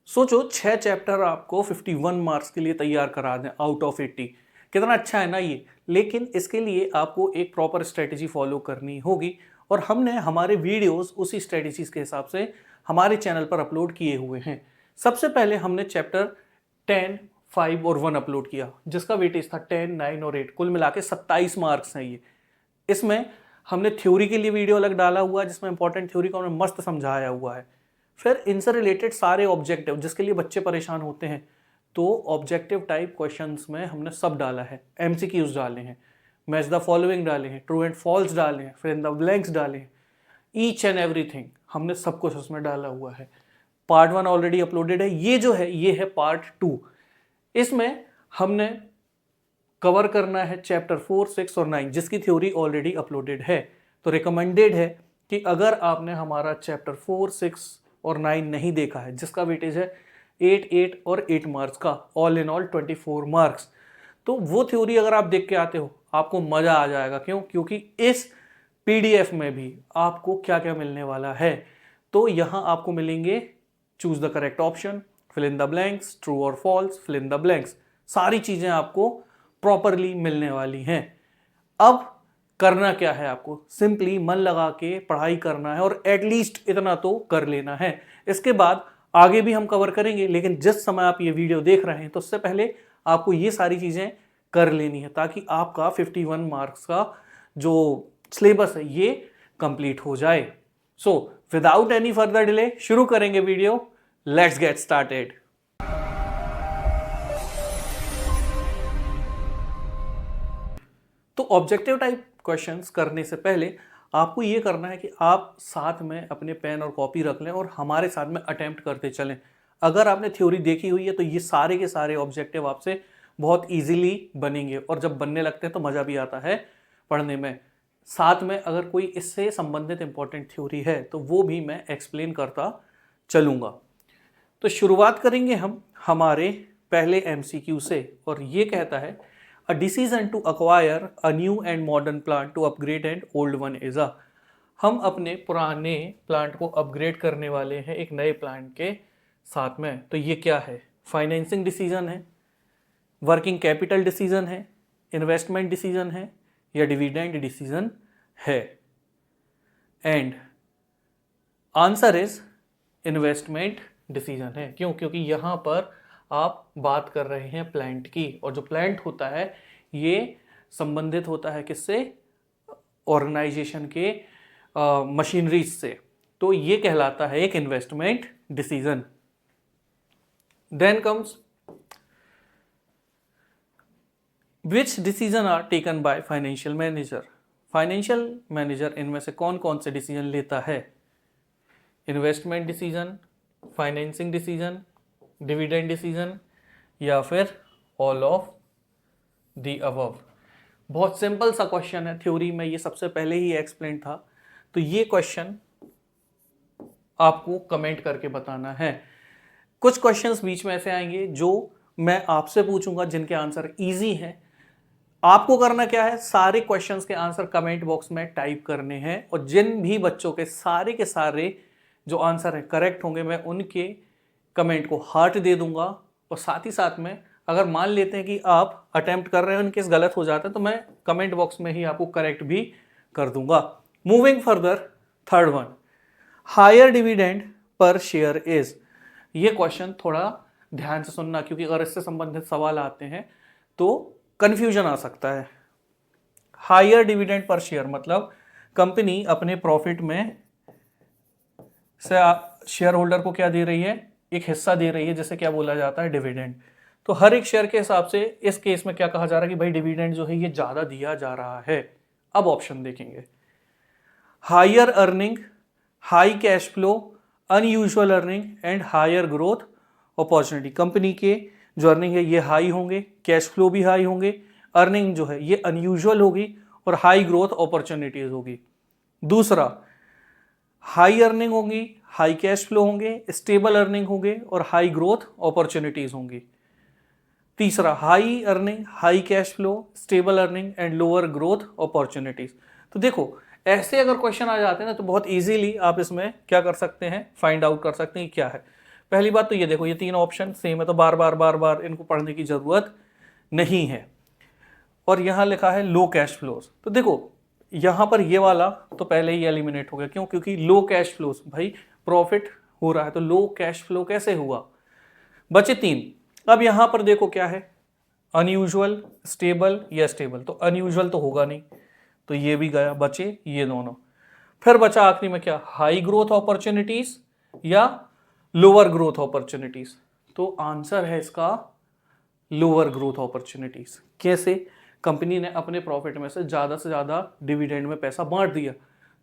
सोचो 6 चैप्टर आपको 51 मार्क्स के लिए तैयार करा दें आउट ऑफ 80। कितना अच्छा है ना ये। लेकिन इसके लिए आपको एक प्रॉपर स्ट्रेटेजी फॉलो करनी होगी और हमने हमारे वीडियोस उसी स्ट्रेटेजीज के हिसाब से हमारे चैनल पर अपलोड किए हुए हैं। सबसे पहले हमने चैप्टर 10, 5 और 1 अपलोड किया जिसका वेटेज था 10, 9 और 8। कुल मिला के 27 मार्क्स हैं ये। इसमें हमने थ्योरी के लिए वीडियो अलग डाला हुआ है जिसमें इंपॉर्टेंट थ्योरी को हमने मस्त समझाया हुआ है। फिर इनसे रिलेटेड सारे ऑब्जेक्टिव जिसके लिए बच्चे परेशान होते हैं, तो ऑब्जेक्टिव टाइप क्वेश्चंस में हमने सब डाला है। एमसीक्यूज डाले हैं, मैच द फॉलोइंग डाले हैं, ट्रू एंड फॉल्स डाले हैं, फिर इन द ब्लैंक्स डाले हैं। ईच एंड एवरीथिंग हमने सब कुछ उसमें डाला हुआ है। पार्ट 1 ऑलरेडी अपलोडेड है। ये जो है ये है पार्ट 2। इसमें हमने कवर करना है चैप्टर 4, 6 और 9 जिसकी थ्योरी ऑलरेडी अपलोडेड है। तो रिकमेंडेड है कि अगर आपने हमारा चैप्टर 4, 6 और 9 नहीं देखा है जिसका वेटेज है 8, 8 और 8 मार्क्स का, ऑल इन ऑल 24 मार्क्स, तो वो थ्योरी अगर आप देख के आते हो आपको मजा आ जाएगा। क्यों? क्योंकि इस पीडीएफ में भी आपको क्या क्या मिलने वाला है। तो यहां आपको मिलेंगे choose the correct option, fill in the blanks, true और false, fill in the blanks, सारी चीजें आपको प्रॉपरली मिलने वाली हैं। अब करना क्या है, आपको सिंपली मन लगा के पढ़ाई करना है और एटलीस्ट इतना तो कर लेना है। इसके बाद आगे भी हम कवर करेंगे, लेकिन जिस समय आप ये वीडियो देख रहे हैं तो उससे पहले आपको ये सारी चीजें कर लेनी है ताकि आपका 51 मार्क्स का जो सिलेबस है ये कंप्लीट हो जाए। So without any further delay शुरू करेंगे वीडियो। Let's get started. तो ऑब्जेक्टिव टाइप क्वेश्चंस करने से पहले आपको ये करना है कि आप साथ में अपने पेन और कॉपी रख लें और हमारे साथ में अटेम्प्ट करते चलें। अगर आपने थ्योरी देखी हुई है तो ये सारे के सारे ऑब्जेक्टिव आपसे बहुत इजीली बनेंगे और जब बनने लगते हैं तो मज़ा भी आता है पढ़ने में। साथ में अगर कोई इससे संबंधित इंपॉर्टेंट थ्योरी है तो वो भी मैं एक्सप्लेन करता चलूँगा। तो शुरुआत करेंगे हम हमारे पहले एमसीक्यू से और ये कहता है A decision to acquire a new and modern plant to upgrade an old one is a। हम अपने पुराने प्लांट को अपग्रेड करने वाले हैं एक नए प्लांट के साथ में। तो ये क्या है? फाइनेंसिंग डिसीजन है, वर्किंग कैपिटल डिसीजन है, इन्वेस्टमेंट डिसीजन है या डिविडेंड डिसीजन है? And answer is investment decision है। क्यों? क्योंकि यहाँ पर आप बात कर रहे हैं प्लांट की और जो प्लांट होता है ये संबंधित होता है किससे? ऑर्गेनाइजेशन के मशीनरीज से। तो ये कहलाता है एक investment decision. Then comes which decision are taken by financial manager. Financial manager इनमें से कौन कौन से डिसीजन लेता है? Investment decision, financing decision, dividend decision या फिर ऑल ऑफ द अबव। बहुत सिंपल सा क्वेश्चन है, थ्योरी में ये सबसे पहले ही एक्सप्लेन था। तो ये क्वेश्चन आपको कमेंट करके बताना है। कुछ क्वेश्चंस बीच में ऐसे आएंगे जो मैं आपसे पूछूंगा जिनके आंसर इजी हैं। आपको करना क्या है? सारे क्वेश्चंस के आंसर कमेंट बॉक्स में टाइप करने हैं और जिन भी बच्चों के सारे जो आंसर है करेक्ट होंगे मैं उनके कमेंट को हार्ट दे दूंगा। और साथ ही साथ में अगर मान लेते हैं कि आप अटेम्प्ट कर रहे हो इनकेस गलत हो जाता है तो मैं कमेंट बॉक्स में ही आपको करेक्ट भी कर दूंगा। Moving further, third one, higher dividend per share is. ये क्वेश्चन थोड़ा ध्यान से सुनना क्योंकि अगर इससे संबंधित सवाल आते हैं तो कंफ्यूजन आ सकता है। हायर डिविडेंड पर शेयर मतलब कंपनी अपने प्रॉफिट में से शेयर होल्डर को क्या दे रही है? एक हिस्सा दे रही है जिसे क्या बोला जाता है? डिविडेंड। तो हर एक शेयर के हिसाब से इस केस में क्या कहा जा रहा है कि भाई डिविडेंड जो है ये ज्यादा दिया जा रहा है। अब ऑप्शन देखेंगे, higher earning, high cash flow, unusual earning and higher growth opportunity. Company के जो अर्निंग है ये हाई होंगे, कैश फ्लो भी हाई होंगे, अर्निंग जो है ये अनयूजुअल होगी और हाई ग्रोथ अपॉर्चुनिटीज होगी। दूसरा, हाई अर्निंग होगी, हाई कैश फ्लो होंगे, स्टेबल अर्निंग होंगे और हाई ग्रोथ अपॉर्चुनिटीज होंगी। तीसरा, high earning, high cash flow, stable earning and lower growth opportunities. तो देखो ऐसे अगर क्वेश्चन आ जाते हैं ना तो बहुत इजीली आप इसमें क्या कर सकते हैं? फाइंड आउट कर सकते हैं क्या है। पहली बात तो ये देखो, ये 3 ऑप्शन सेम है, तो बार बार इनको पढ़ने की जरूरत नहीं है। और यहां लिखा है लो कैश फ्लोज, तो देखो यहां पर ये वाला तो पहले ही एलिमिनेट हो गया। क्यों? क्योंकि लो कैश फ्लोज, भाई प्रॉफिट हो रहा है तो लो कैश फ्लो कैसे हुआ। बचे 3। अब यहां पर देखो क्या है, अनयूजुअल, स्टेबल या स्टेबल। तो अनयूजुअल तो होगा नहीं, तो ये भी गया, बचे ये दोनों। फिर बचा आखिरी में क्या, हाई ग्रोथ अपॉर्चुनिटीज या लोअर ग्रोथ अपॉर्चुनिटीज। तो आंसर है इसका लोअर ग्रोथ अपॉर्चुनिटीज। कैसे? कंपनी ने अपने प्रॉफिट में से ज़्यादा डिविडेंड में पैसा बांट दिया,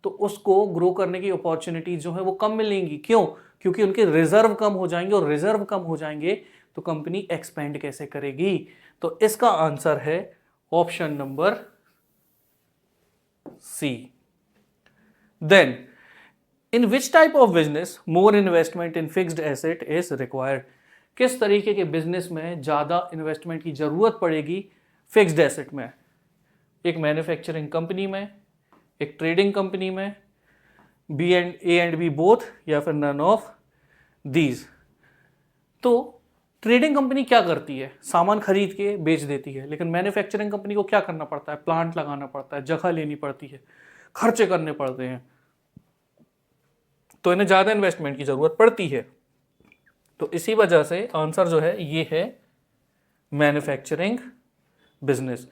तो उसको ग्रो करने की अपॉर्चुनिटीज जो है वो कम मिलेंगी। क्यों? क्योंकि उनके रिजर्व कम हो जाएंगे, और रिजर्व कम हो जाएंगे तो कंपनी एक्सपेंड कैसे करेगी। तो इसका आंसर है option number C. Then in which type of business more investment in fixed asset is required. किस तरीके के बिजनेस में ज्यादा इन्वेस्टमेंट की जरूरत पड़ेगी फिक्स्ड एसेट में? एक मैन्युफैक्चरिंग कंपनी में, एक ट्रेडिंग कंपनी में, ए एंड बी बोथ, या फिर नन ऑफ दीज। तो ट्रेडिंग कंपनी क्या करती है, सामान खरीद के बेच देती है, लेकिन मैन्युफैक्चरिंग कंपनी को क्या करना पड़ता है, प्लांट लगाना पड़ता है, जगह लेनी पड़ती है, खर्चे करने पड़ते हैं, तो इन्हें ज्यादा इन्वेस्टमेंट की जरूरत पड़ती है। तो इसी वजह से आंसर जो है ये है मैन्युफैक्चरिंग बिजनेस।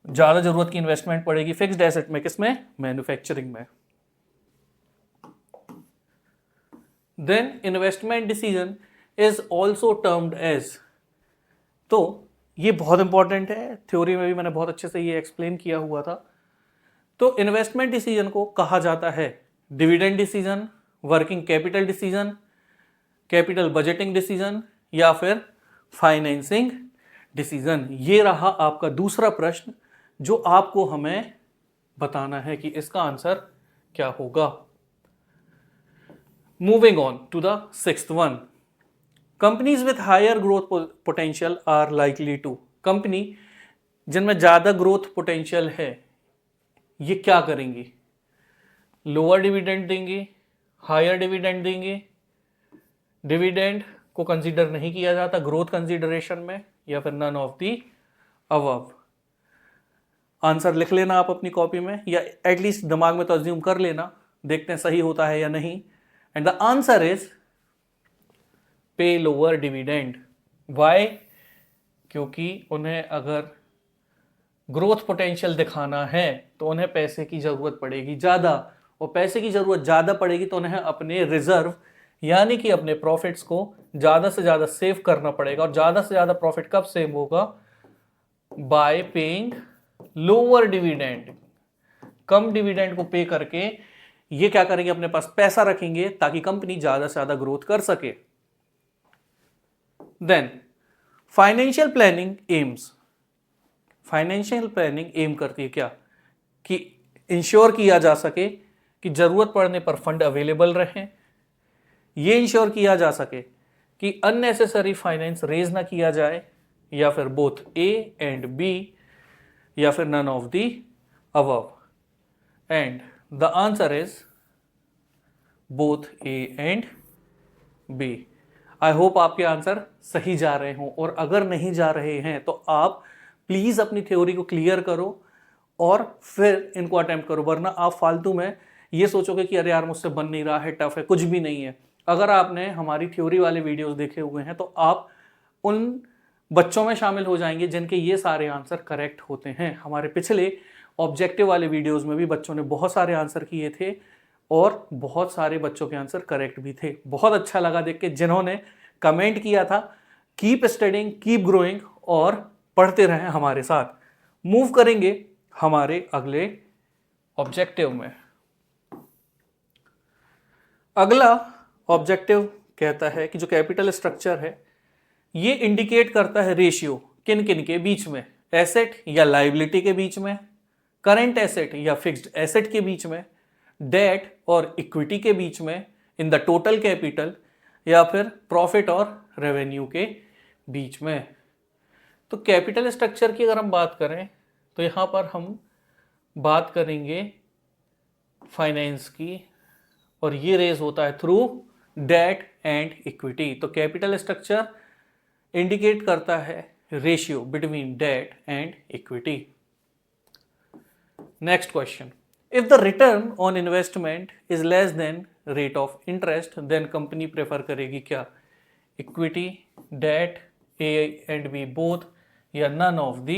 ज्यादा जरूरत की इन्वेस्टमेंट पड़ेगी फिक्स्ड एसेट में, किसमें? मैन्युफैक्चरिंग में। Then investment decision is also termed as, तो ये बहुत इंपॉर्टेंट है, थ्योरी में भी मैंने बहुत अच्छे से ये एक्सप्लेन किया हुआ था। तो इन्वेस्टमेंट डिसीजन को कहा जाता है dividend decision, working capital decision, capital budgeting decision, या फिर फाइनेंसिंग डिसीजन। ये रहा आपका दूसरा प्रश्न, जो आपको हमें बताना है कि इसका आंसर क्या होगा। Moving on to the 6th one, companies with higher growth potential are likely to. Company जिनमें ज्यादा ग्रोथ पोटेंशियल है, ये क्या करेंगी? लोअर डिविडेंड देंगे, हायर डिविडेंड देंगे, डिविडेंड को कंसीडर नहीं किया जाता ग्रोथ कंसीडरेशन में, या फिर none of the above. Answer लिख लेना आप अपनी कॉपी में, या एटलीस्ट दिमाग में तो अज्यूम कर लेना, देखते हैं सही होता है या नहीं। And the answer is pay lower dividend. Why? क्योंकि उन्हें अगर ग्रोथ पोटेंशियल दिखाना है तो उन्हें पैसे की जरूरत पड़ेगी ज्यादा, और पैसे की जरूरत ज्यादा पड़ेगी तो उन्हें अपने रिजर्व यानी कि अपने प्रॉफिट्स को ज्यादा से ज्यादा सेव करना पड़ेगा। और ज्यादा से ज्यादा प्रॉफिट कब सेव होगा? Bye paying lower dividend. कम डिविडेंड को पे करके ये क्या करेंगे, अपने पास पैसा रखेंगे ताकि कंपनी ज्यादा से ज्यादा ग्रोथ कर सके। Then financial planning aims, financial planning aim करती है क्या, कि इंश्योर किया जा सके कि जरूरत पड़ने पर फंड अवेलेबल रहें, ये इंश्योर किया जा सके कि अननेसेसरी फाइनेंस रेज ना किया जाए, या फिर बोथ ए एंड बी, या फिर none of the above. And the answer is both A and B. I hope आपके आंसर सही जा रहे हों, और अगर नहीं जा रहे हैं तो आप प्लीज अपनी थ्योरी को क्लियर करो और फिर इनको अटेम्प्ट करो, वरना आप फालतू में ये सोचोगे कि अरे यार मुझसे बन नहीं रहा है, टफ है, कुछ भी नहीं है। अगर आपने हमारी थ्योरी वाले वीडियोस देखे हुए हैं तो आप उन बच्चों में शामिल हो जाएंगे जिनके ये सारे आंसर करेक्ट होते हैं। हमारे पिछले ऑब्जेक्टिव वाले वीडियोस में भी बच्चों ने बहुत सारे आंसर किए थे, और बहुत सारे बच्चों के आंसर करेक्ट भी थे। बहुत अच्छा लगा देख के जिन्होंने कमेंट किया था, कीप स्टडिंग, कीप ग्रोइंग, और पढ़ते रहें हमारे साथ। मूव करेंगे हमारे अगले ऑब्जेक्टिव में। अगला ऑब्जेक्टिव कहता है कि जो कैपिटल स्ट्रक्चर है ये इंडिकेट करता है रेशियो किन किन के बीच में, एसेट या लाइबिलिटी के बीच में, करंट एसेट या फिक्स्ड एसेट के बीच में, डेट और इक्विटी के बीच में, इन द टोटल कैपिटल, या फिर प्रॉफिट और रेवेन्यू के बीच में। तो कैपिटल स्ट्रक्चर की अगर हम बात करें तो यहाँ पर हम बात करेंगे फाइनेंस की, और ये रेज होता है थ्रू डेट एंड इक्विटी। तो कैपिटल स्ट्रक्चर इंडिकेट करता है ratio between debt and equity. Next question, if the return on investment is less than rate of interest then company prefer करेगी क्या? Equity, debt, A and B both, या none of the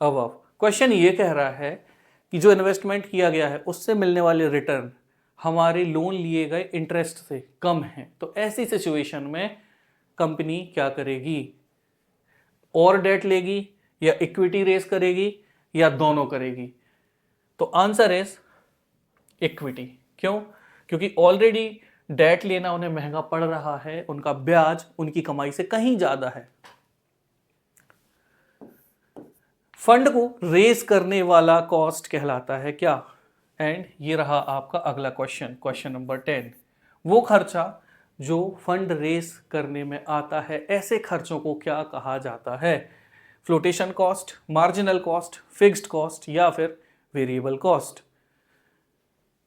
above. Question ये कह रहा है कि जो investment किया गया है उससे मिलने वाले रिटर्न हमारे लोन लिए गए इंटरेस्ट से कम है। तो ऐसी सिचुएशन में कंपनी क्या करेगी? और डेट लेगी या इक्विटी रेज करेगी या दोनों करेगी? तो आंसर इज इक्विटी। क्यों? क्योंकि ऑलरेडी डेट लेना उन्हें महंगा पड़ रहा है, उनका ब्याज उनकी कमाई से कहीं ज्यादा है। फंड को रेज करने वाला कॉस्ट कहलाता है क्या? एंड ये रहा आपका अगला क्वेश्चन, क्वेश्चन नंबर 10। वो खर्चा जो फंड रेज करने में आता है, ऐसे खर्चों को क्या कहा जाता है? Flotation cost, marginal cost, fixed cost या फिर वेरिएबल कॉस्ट?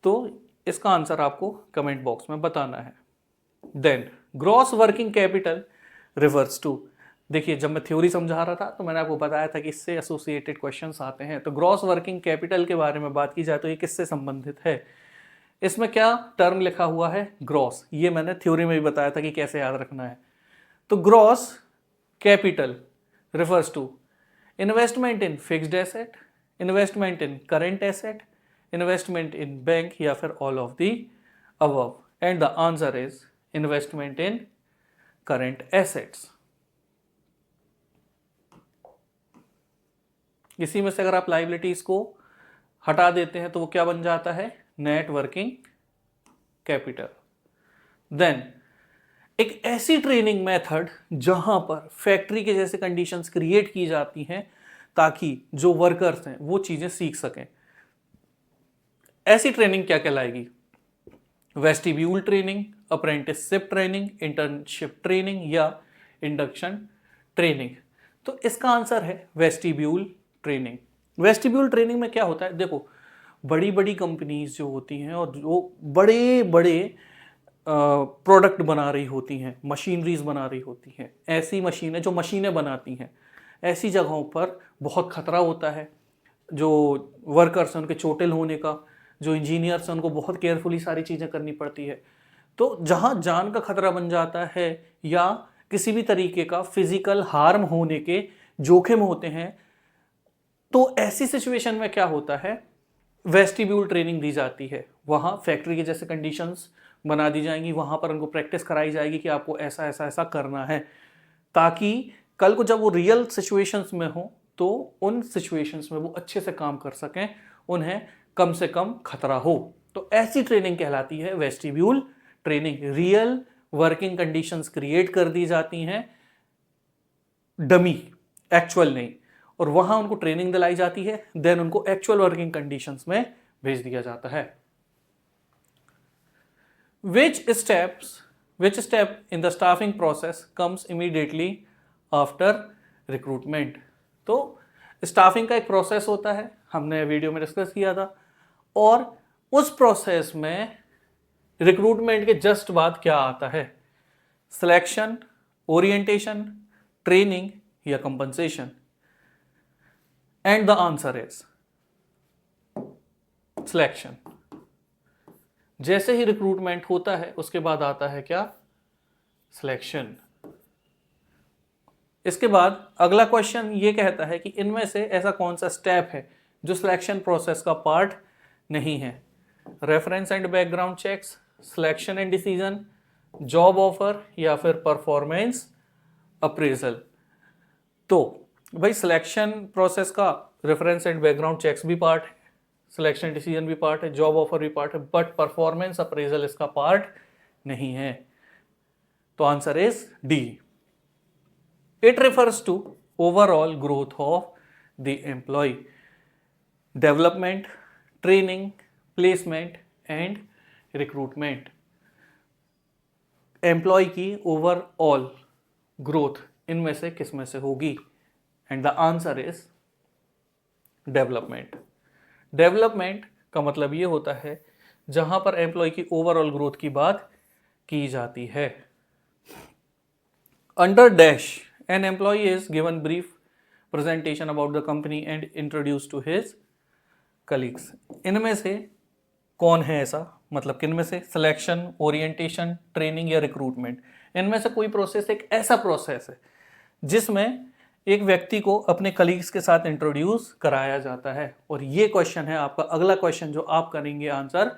तो इसका आंसर आपको कमेंट बॉक्स में बताना है। Then gross working capital refers to. देखिए, जब मैं थ्योरी समझा रहा था तो मैंने आपको बताया था कि इससे एसोसिएटेड क्वेश्चंस आते हैं। तो ग्रॉस वर्किंग कैपिटल के बारे में बात की जाए तो ये किससे संबंधित है? इसमें क्या टर्म लिखा हुआ है? ग्रॉस। ये मैंने थ्योरी में भी बताया था कि कैसे याद रखना है। तो gross capital refers to investment in fixed asset, investment in current asset, investment in bank या फिर all of the above. And the answer is investment in current assets. इसी में से अगर आप लायबिलिटीज को हटा देते हैं तो वो क्या बन जाता है? Net working capital. देन एक ऐसी ट्रेनिंग मेथड जहां पर फैक्ट्री के जैसे कंडीशंस क्रिएट की जाती हैं ताकि जो वर्कर्स हैं वो चीजें सीख सकें। ऐसी ट्रेनिंग क्या कहलाएगी? Vestibule training, apprenticeship training, internship training या इंडक्शन ट्रेनिंग? तो इसका आंसर है वेस्टिब्यूल ट्रेनिंग। वेस्टिब्यूल ट्रेनिंग में क्या होता है? देखो, बड़ी बड़ी कंपनीज जो होती हैं और जो बड़े बड़े प्रोडक्ट बना रही होती हैं, मशीनरीज बना रही होती हैं, ऐसी मशीनें जो मशीनें बनाती हैं, ऐसी जगहों पर बहुत खतरा होता है। जो वर्कर्स हैं उनके चोटिल होने का, जो इंजीनियर्स हैं उनको बहुत केयरफुली सारी चीज़ें करनी पड़ती है। तो जहाँ जान का खतरा बन जाता है या किसी भी तरीके का फिजिकल हार्म होने के जोखिम होते हैं, तो ऐसी सिचुएशन में क्या होता है? वेस्टिब्यूल ट्रेनिंग दी जाती है। वहाँ फैक्ट्री के जैसे कंडीशंस बना दी जाएंगी, वहाँ पर उनको प्रैक्टिस कराई जाएगी कि आपको ऐसा ऐसा ऐसा करना है, ताकि कल को जब वो रियल सिचुएशंस में हो तो उन सिचुएशंस में वो अच्छे से काम कर सकें, उन्हें कम से कम खतरा हो। तो ऐसी ट्रेनिंग कहलाती है vestibule training. Real working conditions create कर दी जाती हैं, डमी, एक्चुअल नहीं, और वहां उनको ट्रेनिंग दिलाई जाती है, देन उनको एक्चुअल वर्किंग कंडीशंस में भेज दिया जाता है। Which step in the staffing process comes immediately after recruitment? तो स्टाफिंग का एक प्रोसेस होता है, हमने वीडियो में डिस्कस किया था, और उस प्रोसेस में रिक्रूटमेंट के जस्ट बाद क्या आता है? सिलेक्शन, ओरिएंटेशन, ट्रेनिंग या compensation? And the answer is selection. जैसे ही रिक्रूटमेंट होता है उसके बाद आता है क्या? सिलेक्शन। इसके बाद अगला क्वेश्चन ये कहता है कि इनमें से ऐसा कौन सा स्टेप है जो सिलेक्शन प्रोसेस का पार्ट नहीं है? Reference and background checks, selection and decision, job offer या फिर परफॉर्मेंस अप्रेजल? तो भाई, सिलेक्शन प्रोसेस का रेफरेंस एंड बैकग्राउंड चेक्स भी पार्ट है, सिलेक्शन डिसीजन भी पार्ट है, जॉब ऑफर भी पार्ट है, बट परफॉर्मेंस अप्रेजल इसका पार्ट नहीं है। तो answer is D. It refers to overall growth of the employee, development, training, placement and recruitment. Employee की ओवरऑल ग्रोथ इनमें से किस में से होगी? And the answer is development. Development का मतलब ये होता है जहां पर एम्प्लॉय की ओवरऑल ग्रोथ की बात की जाती है। Under dash an employee is given brief presentation about the company and introduce to his colleagues. इनमें से कौन है ऐसा, मतलब किन में से, सिलेक्शन, ओरिएंटेशन, ट्रेनिंग या रिक्रूटमेंट, इनमें से कोई प्रोसेस एक ऐसा प्रोसेस है जिसमें एक व्यक्ति को अपने कलीग्स के साथ इंट्रोड्यूस कराया जाता है। और ये क्वेश्चन है आपका अगला क्वेश्चन जो आप करेंगे आंसर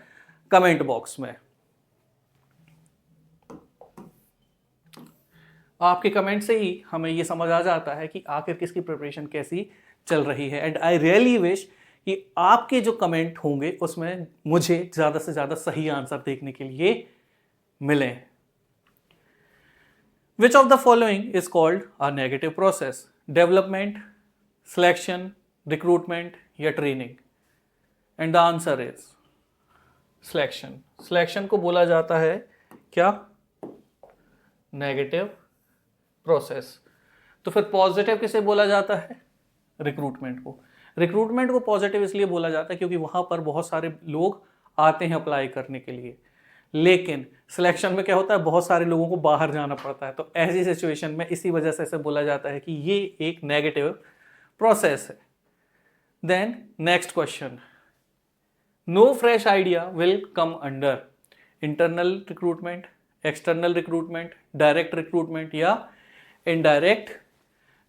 कमेंट बॉक्स में। आपके कमेंट से ही हमें ये समझ आ जाता है कि आखिर किसकी प्रिपरेशन कैसी चल रही है। एंड आई रियली विश कि आपके जो कमेंट होंगे उसमें मुझे ज़्यादा से ज़्यादा सही आंसर देखने के लिए मिले। Which of the following is called a negative process? Development, selection, recruitment या training? And the answer is selection. Selection को बोला जाता है क्या? Negative process. तो फिर पॉजिटिव किसे बोला जाता है? रिक्रूटमेंट को। रिक्रूटमेंट को पॉजिटिव इसलिए बोला जाता है क्योंकि वहां पर बहुत सारे लोग आते हैं अप्लाई करने के लिए, लेकिन सिलेक्शन में क्या होता है, बहुत सारे लोगों को बाहर जाना पड़ता है। तो ऐसी सिचुएशन में इसी वजह से इसे बोला जाता है कि ये एक नेगेटिव प्रोसेस है। Then next question, no fresh idea will come under internal recruitment, external recruitment, direct recruitment या इनडायरेक्ट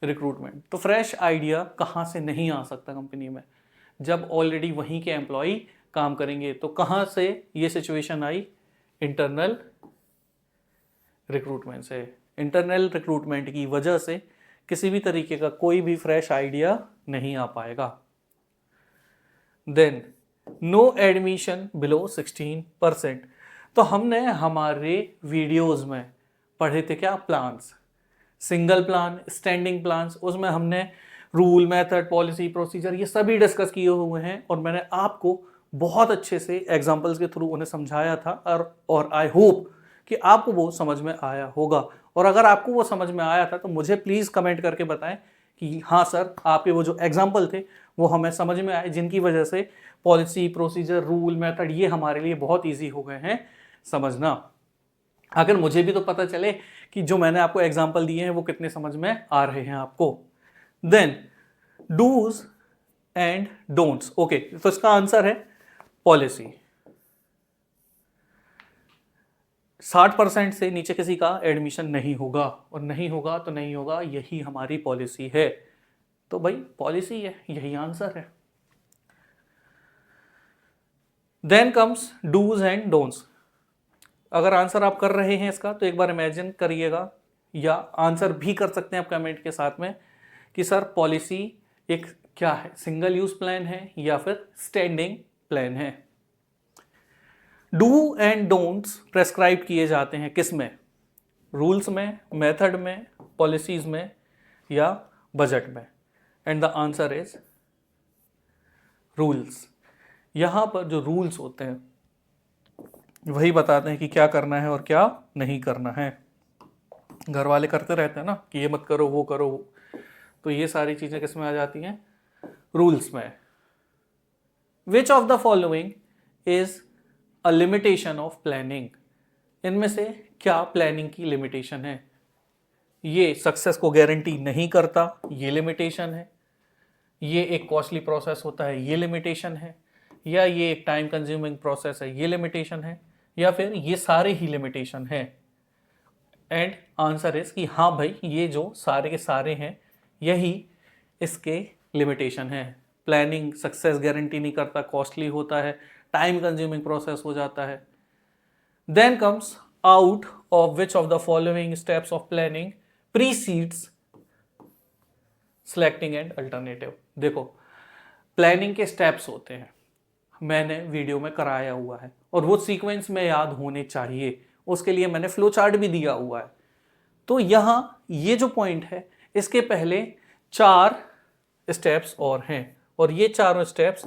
रिक्रूटमेंट। तो फ्रेश आइडिया कहाँ से नहीं आ सकता कंपनी में, जब ऑलरेडी वहीं के एम्प्लॉय काम करेंगे। तो कहाँ से ये सिचुएशन आई, इंटरनल रिक्रूटमेंट से। इंटरनल रिक्रूटमेंट की वजह से किसी भी तरीके का कोई भी फ्रेश आइडिया नहीं आ पाएगा। Then no admission below 16%। तो हमने हमारे वीडियोस में पढ़े थे क्या, plans, single plan, standing plans. उसमें हमने रूल, मेथड, पॉलिसी, प्रोसीजर ये सभी डिस्कस किए हुए हैं और मैंने आपको बहुत अच्छे से एग्जाम्पल्स के थ्रू उन्हें समझाया था। और आई होप कि आपको वो समझ में आया होगा। और अगर आपको वो समझ में आया था तो मुझे प्लीज़ कमेंट करके बताएं कि हाँ सर, आपके वो जो एग्जाम्पल थे वो हमें समझ में आए, जिनकी वजह से पॉलिसी, प्रोसीजर, रूल, मेथड ये हमारे लिए बहुत ईजी हो गए हैं समझना। अगर मुझे भी तो पता चले कि जो मैंने आपको एग्जाम्पल दिए हैं वो कितने समझ में आ रहे हैं आपको। Then dos and don'ts. Okay, तो इसका आंसर है पॉलिसी। 60% से नीचे किसी का एडमिशन नहीं होगा, और नहीं होगा तो नहीं होगा, यही हमारी पॉलिसी है। तो भाई पॉलिसी है, यही आंसर है। Then comes dos and don'ts. अगर आंसर आप कर रहे हैं इसका तो एक बार इमेजिन करिएगा, या आंसर भी कर सकते हैं आप कमेंट के साथ में कि सर पॉलिसी एक क्या है, सिंगल यूज प्लान है या फिर स्टैंडिंग प्लान है। डू एंड डोंट्स प्रेस्क्राइब किए जाते हैं किस में, रूल्स में, मेथड में, पॉलिसीज में या बजट में। And the answer is rules. यहां पर जो रूल्स होते हैं वही बताते हैं कि क्या करना है और क्या नहीं करना है। घर वाले करते रहते हैं ना कि ये मत करो, वो करो, तो ये सारी चीजें किस में आ जाती हैं, रूल्स में। विच of the following is a limitation of planning. इनमें से क्या प्लानिंग की लिमिटेशन है, ये सक्सेस को गारंटी नहीं करता, ये लिमिटेशन है, ये एक कॉस्टली प्रोसेस होता है, ये लिमिटेशन है, या ये एक टाइम कंज्यूमिंग प्रोसेस है, ये लिमिटेशन है, या फिर ये सारे ही लिमिटेशन है। एंड आंसर इज कि हाँ भाई, ये जो सारे के सारे हैं यही इसके लिमिटेशन है। प्लानिंग सक्सेस गारंटी नहीं करता, कॉस्टली होता है, टाइम कंज्यूमिंग प्रोसेस हो जाता है। Then comes out of which of the following steps of planning precedes selecting and alternative. देखो, प्लानिंग के स्टेप्स होते हैं, मैंने वीडियो में कराया हुआ है और वो सीक्वेंस में याद होने चाहिए, उसके लिए मैंने फ्लो चार्ट भी दिया हुआ है। तो यहां ये जो पॉइंट है इसके पहले 4 स्टेप्स और हैं, और ये चारों स्टेप्स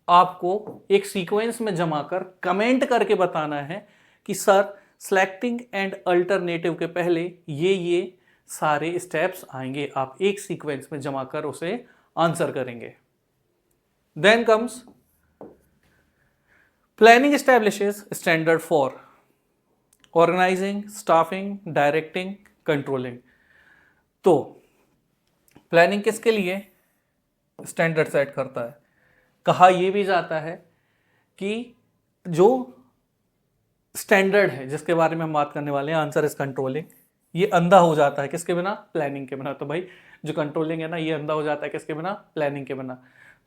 आपको एक सीक्वेंस में जमा कर कमेंट करके बताना है कि सर सिलेक्टिंग एंड अल्टरनेटिव के पहले ये सारे स्टेप्स आएंगे। आप एक सीक्वेंस में जमा कर उसे आंसर करेंगे। Then comes planning establishes standard for organising, staffing, directing, controlling. तो प्लानिंग किसके लिए स्टैंडर्ड सेट करता है? कहा यह भी जाता है कि जो स्टैंडर्ड है जिसके बारे में हम बात करने वाले हैं, आंसर इज कंट्रोलिंग, ये अंधा हो जाता है किसके बिना? प्लानिंग के बिना। तो भाई जो कंट्रोलिंग है ना, ये अंधा हो जाता है किसके बिना? प्लानिंग के बिना।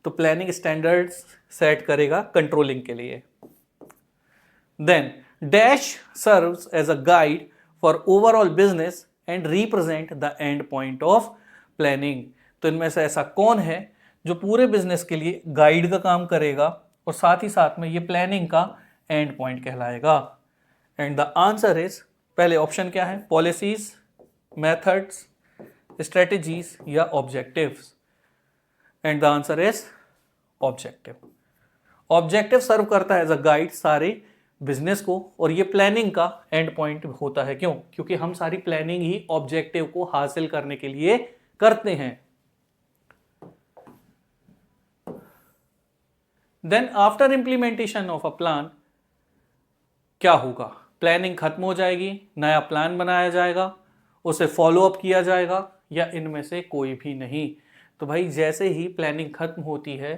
तो प्लानिंग स्टैंडर्ड्स सेट करेगा कंट्रोलिंग के लिए। Then dash serves as a guide for overall business and represent the end point of planning. तो इनमें से ऐसा कौन है जो पूरे बिजनेस के लिए गाइड का काम करेगा और साथ ही साथ में ये प्लानिंग का एंड पॉइंट कहलाएगा? एंड द आंसर इज, पहले ऑप्शन क्या है? पॉलिसीज, मेथड्स, स्ट्रेटजीज या objectives. And the answer is objective. Objective serve करता है एज अ गाइड सारे बिजनेस को, और ये प्लानिंग का एंड पॉइंट होता है। क्यों? क्योंकि हम सारी प्लानिंग ही ऑब्जेक्टिव को हासिल करने के लिए करते हैं। Then after implementation of a plan क्या होगा? प्लानिंग खत्म हो जाएगी, नया प्लान बनाया जाएगा, उसे फॉलो अप किया जाएगा, या इनमें से कोई भी नहीं? तो भाई जैसे ही प्लानिंग खत्म होती है,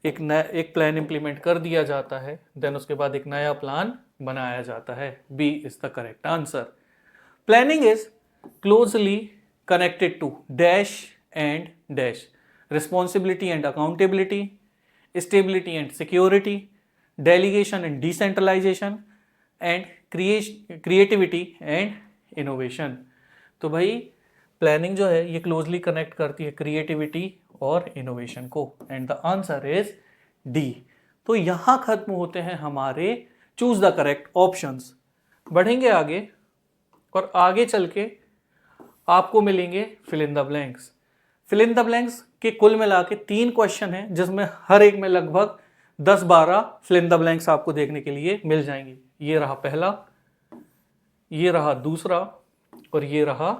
एक प्लान इंप्लीमेंट कर दिया जाता है, देन उसके बाद एक नया प्लान बनाया जाता है। B is the correct answer. Planning is closely connected to dash and dash, responsibility and accountability, stability and security, delegation and decentralisation, and creativity and innovation. तो भाई प्लानिंग जो है ये क्लोजली कनेक्ट करती है क्रिएटिविटी और इनोवेशन को। And the answer is D. तो यहां खत्म होते हैं हमारे चूज द करेक्ट ऑप्शंस। बढ़ेंगे आगे, और आगे चल के आपको मिलेंगे fill in the blanks. Fill in the blanks के कुल मिला के 3 क्वेश्चन हैं, जिसमें हर एक में लगभग 10-12 फिल इन द ब्लैंक्स आपको देखने के लिए मिल जाएंगे। ये रहा पहला, ये रहा दूसरा, और ये रहा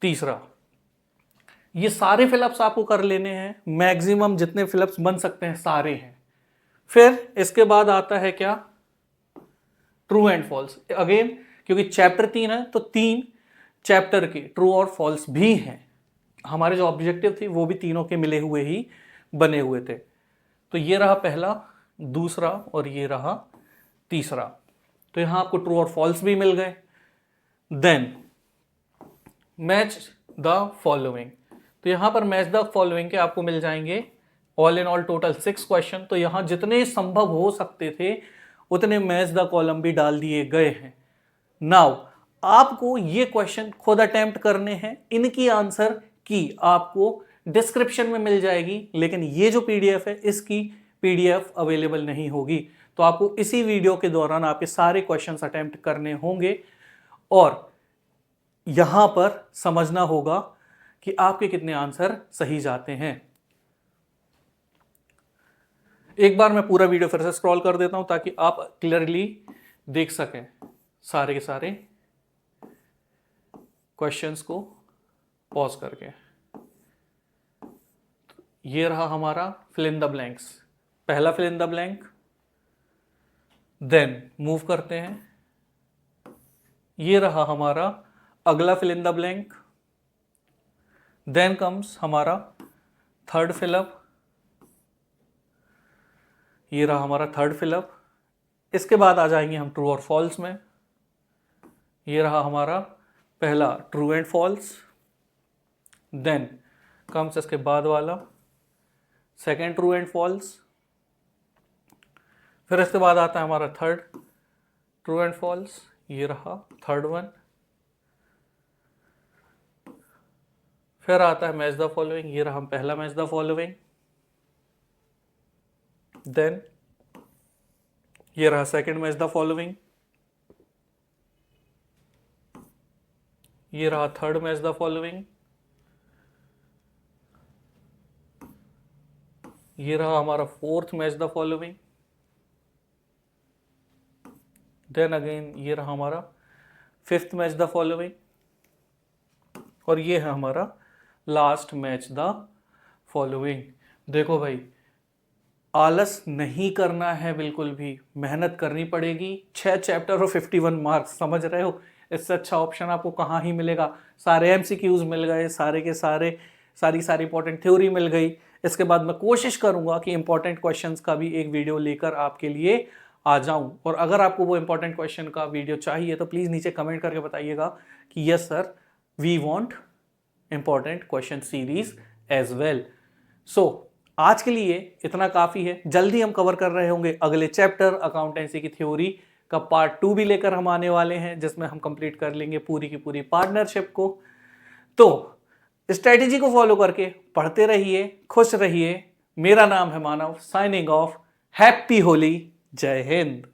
तीसरा। ये सारे फिलअप्स आपको कर लेने हैं, मैक्सिमम जितने फिलअप्स बन सकते हैं सारे हैं। फिर इसके बाद आता है क्या? True and false. अगेन क्योंकि चैप्टर 3 है तो 3 चैप्टर के ट्रू और फॉल्स भी हैं। हमारे जो ऑब्जेक्टिव थी वो भी तीनों के मिले हुए ही बने हुए थे। तो ये रहा पहला, दूसरा, और ये रहा तीसरा। तो यहां आपको ट्रू और फॉल्स भी मिल गए। Then match the following. तो यहां पर मैच द फॉलोइंग के आपको मिल जाएंगे all in all total 6 question. तो यहां जितने संभव हो सकते थे उतने मैच द कॉलम भी डाल दिए गए हैं। नाउ आपको ये क्वेश्चन खुद अटेम्प्ट करने हैं। इनकी आंसर की आपको डिस्क्रिप्शन में मिल जाएगी, लेकिन ये जो पीडीएफ है इसकी पीडीएफ अवेलेबल नहीं होगी। तो आपको इसी वीडियो के दौरान आपके सारे क्वेश्चंस अटेम्प्ट करने होंगे, और यहां पर समझना होगा कि आपके कितने आंसर सही जाते हैं। एक बार मैं पूरा वीडियो फिर से स्क्रॉल कर देता हूं ताकि आप क्लियरली देख सकें सारे के सारे क्वेश्चंस को पॉज करके। ये रहा हमारा फिल इन द ब्लैंक्स, पहला fill in the blank. Then move करते हैं, ये रहा हमारा अगला fill in the blank. Then comes हमारा थर्ड फिलअप, ये रहा हमारा थर्ड फिलअप। इसके बाद आ जाएंगे हम ट्रू और फॉल्स में। ये रहा हमारा पहला true and false. Then comes इसके बाद वाला सेकेंड ट्रू एंड फॉल्स। फिर इसके बाद आता है हमारा थर्ड ट्रू एंड फॉल्स, ये रहा थर्ड वन। फिर आता है मैच द फॉलोइंग, ये रहा हम पहला मैच द फॉलोइंग। देन ये रहा सेकंड मैच द फॉलोइंग, ये रहा थर्ड मैच द फॉलोइंग, ये रहा हमारा fourth match the following. Then again ये रहा हमारा फिफ्थ मैच द फॉलोइंग, और ये है हमारा लास्ट मैच द फॉलोइंग। देखो भाई, आलस नहीं करना है बिल्कुल भी, मेहनत करनी पड़ेगी। 6 चैप्टर और 51 मार्क्स, समझ रहे हो? इससे अच्छा ऑप्शन आपको कहाँ ही मिलेगा। सारे एमसीक्यूज मिल गए, सारे के सारे सारी इंपॉर्टेंट थ्योरी मिल गई। इसके बाद मैं कोशिश करूंगा कि इंपॉर्टेंट क्वेश्चंस का भी एक वीडियो लेकर आपके लिए आ जाऊं। और अगर आपको वो इंपॉर्टेंट क्वेश्चन का वीडियो चाहिए तो प्लीज़ नीचे कमेंट करके बताइएगा कि yes sir, we want important question series as well. So आज के लिए इतना काफ़ी है। जल्दी हम कवर कर रहे होंगे अगले चैप्टर अकाउंटेंसी की थ्योरी का पार्ट 2 भी लेकर हम आने वाले हैं, जिसमें हम कंप्लीट कर लेंगे पूरी की पूरी पार्टनरशिप को। तो स्ट्रेटेजी को फॉलो करके पढ़ते रहिए, खुश रहिए। मेरा नाम है मानव, साइनिंग ऑफ। हैप्पी होली, जय हिंद।